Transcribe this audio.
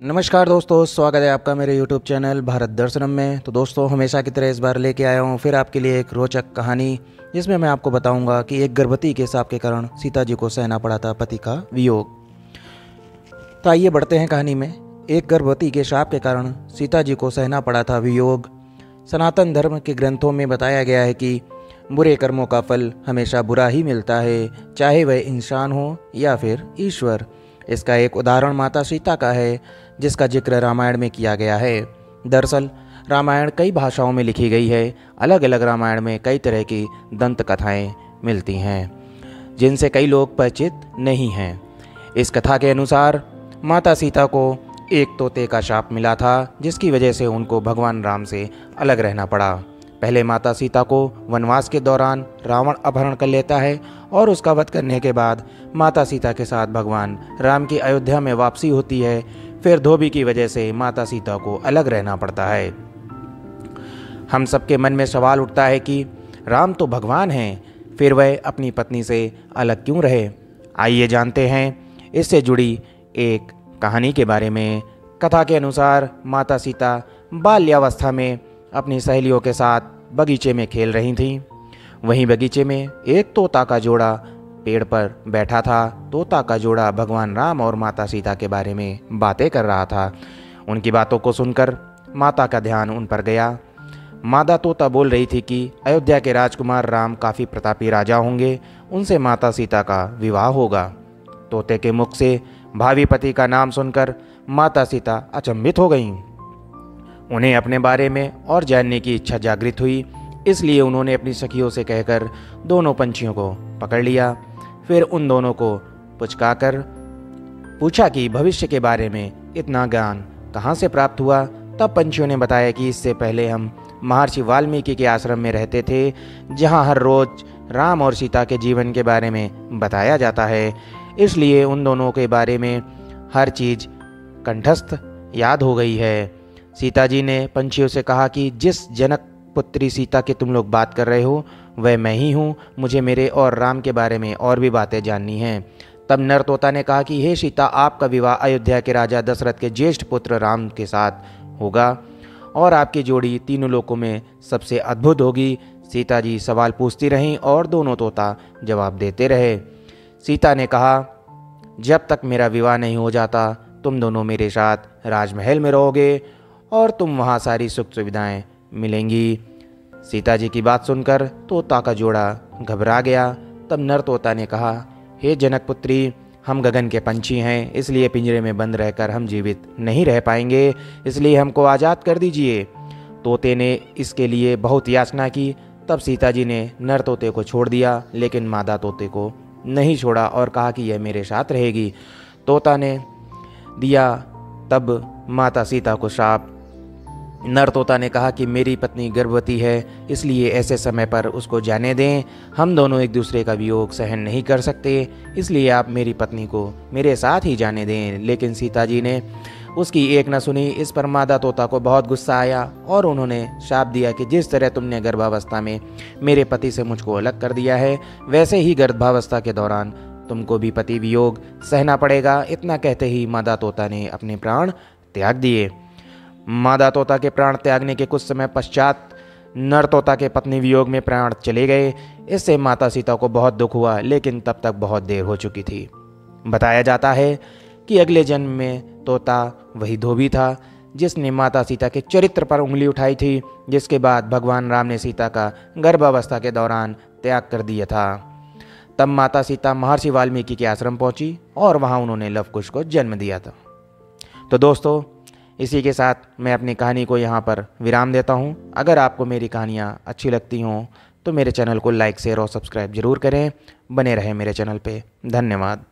नमस्कार दोस्तों, स्वागत है आपका मेरे YouTube चैनल भारत दर्शनम में। तो दोस्तों, हमेशा की तरह इस बार लेके आया हूँ फिर आपके लिए एक रोचक कहानी, जिसमें मैं आपको बताऊंगा कि एक गर्भवती के शाप के कारण सीता जी को सहना पड़ा था पति का वियोग। तो आइए बढ़ते हैं कहानी में। एक गर्भवती के शाप के कारण सीता जी को सहना पड़ा था वियोग। सनातन धर्म के ग्रंथों में बताया गया है कि बुरे कर्मों का फल हमेशा बुरा ही मिलता है, चाहे वह इंसान हो या फिर ईश्वर। इसका एक उदाहरण माता सीता का है, जिसका जिक्र रामायण में किया गया है। दरअसल रामायण कई भाषाओं में लिखी गई है। अलग अलग रामायण में कई तरह की दंत कथाएँ मिलती हैं, जिनसे कई लोग परिचित नहीं हैं। इस कथा के अनुसार माता सीता को एक तोते का शाप मिला था, जिसकी वजह से उनको भगवान राम से अलग रहना पड़ा। पहले माता सीता को वनवास के दौरान रावण अपहरण कर लेता है और उसका वध करने के बाद माता सीता के साथ भगवान राम की अयोध्या में वापसी होती है। फिर धोबी की वजह से माता सीता को अलग रहना पड़ता है। हम सबके मन में सवाल उठता है कि राम तो भगवान हैं, फिर वह अपनी पत्नी से अलग क्यों रहे। आइए जानते हैं इससे जुड़ी एक कहानी के बारे में। कथा के अनुसार माता सीता बाल्यावस्था में अपनी सहेलियों के साथ बगीचे में खेल रही थीं। वहीं बगीचे में एक तोता का जोड़ा पेड़ पर बैठा था। तोता का जोड़ा भगवान राम और माता सीता के बारे में बातें कर रहा था। उनकी बातों को सुनकर माता का ध्यान उन पर गया। मादा तोता बोल रही थी कि अयोध्या के राजकुमार राम काफ़ी प्रतापी राजा होंगे, उनसे माता सीता का विवाह होगा। तोते के मुख से भावी पति का नाम सुनकर माता सीता अचंभित हो गईं। उन्हें अपने बारे में और जानने की इच्छा जागृत हुई, इसलिए उन्होंने अपनी सखियों से कहकर दोनों पंछियों को पकड़ लिया। फिर उन दोनों को पुचकाकर पूछा कि भविष्य के बारे में इतना ज्ञान कहाँ से प्राप्त हुआ। तब पंछियों ने बताया कि इससे पहले हम महर्षि वाल्मीकि के आश्रम में रहते थे, जहाँ हर रोज राम और सीता के जीवन के बारे में बताया जाता है। इसलिए उन दोनों के बारे में हर चीज़ कंठस्थ याद हो गई है। सीता जी ने पंछियों से कहा कि जिस जनक पुत्री सीता की तुम लोग बात कर रहे हो, वह मैं ही हूँ। मुझे मेरे और राम के बारे में और भी बातें जाननी हैं। तब नर तोता ने कहा कि हे सीता, आपका विवाह अयोध्या के राजा दशरथ के ज्येष्ठ पुत्र राम के साथ होगा और आपकी जोड़ी तीनों लोकों में सबसे अद्भुत होगी। सीता जी सवाल पूछती रहीं और दोनों तोता जवाब देते रहे। सीता ने कहा, जब तक मेरा विवाह नहीं हो जाता, तुम दोनों मेरे साथ राजमहल में रहोगे और तुम वहाँ सारी सुख सुविधाएं मिलेंगी। सीता जी की बात सुनकर तोता का जोड़ा घबरा गया। तब नर तोता ने कहा, हे जनक पुत्री, हम गगन के पंछी हैं, इसलिए पिंजरे में बंद रहकर हम जीवित नहीं रह पाएंगे, इसलिए हमको आज़ाद कर दीजिए। तोते ने इसके लिए बहुत याचना की। तब सीता जी ने नर तोते को छोड़ दिया, लेकिन मादा तोते को नहीं छोड़ा और कहा कि यह मेरे साथ रहेगी। तोता ने दिया तब माता सीता को शाप। नर तोता ने कहा कि मेरी पत्नी गर्भवती है, इसलिए ऐसे समय पर उसको जाने दें। हम दोनों एक दूसरे का वियोग सहन नहीं कर सकते, इसलिए आप मेरी पत्नी को मेरे साथ ही जाने दें। लेकिन सीता जी ने उसकी एक न सुनी। इस पर मादा तोता को बहुत गुस्सा आया और उन्होंने शाप दिया कि जिस तरह तुमने गर्भावस्था में मेरे पति से मुझको अलग कर दिया है, वैसे ही गर्भावस्था के दौरान तुमको भी पति वियोग सहना पड़ेगा। इतना कहते ही मादा तोता ने अपने प्राण त्याग दिए। मादा तोता के प्राण त्यागने के कुछ समय पश्चात नर तोता के पत्नी वियोग में प्राण चले गए। इससे माता सीता को बहुत दुख हुआ, लेकिन तब तक बहुत देर हो चुकी थी। बताया जाता है कि अगले जन्म में तोता वही धोबी था जिसने माता सीता के चरित्र पर उंगली उठाई थी, जिसके बाद भगवान राम ने सीता का गर्भावस्था के दौरान त्याग कर दिया था। तब माता सीता महर्षि वाल्मीकि के आश्रम पहुंची और वहां उन्होंने लव कुश को जन्म दिया था। तो दोस्तों, इसी के साथ मैं अपनी कहानी को यहाँ पर विराम देता हूँ। अगर आपको मेरी कहानियाँ अच्छी लगती हों तो मेरे चैनल को लाइक, शेयर और सब्सक्राइब जरूर करें। बने रहें मेरे चैनल पे। धन्यवाद।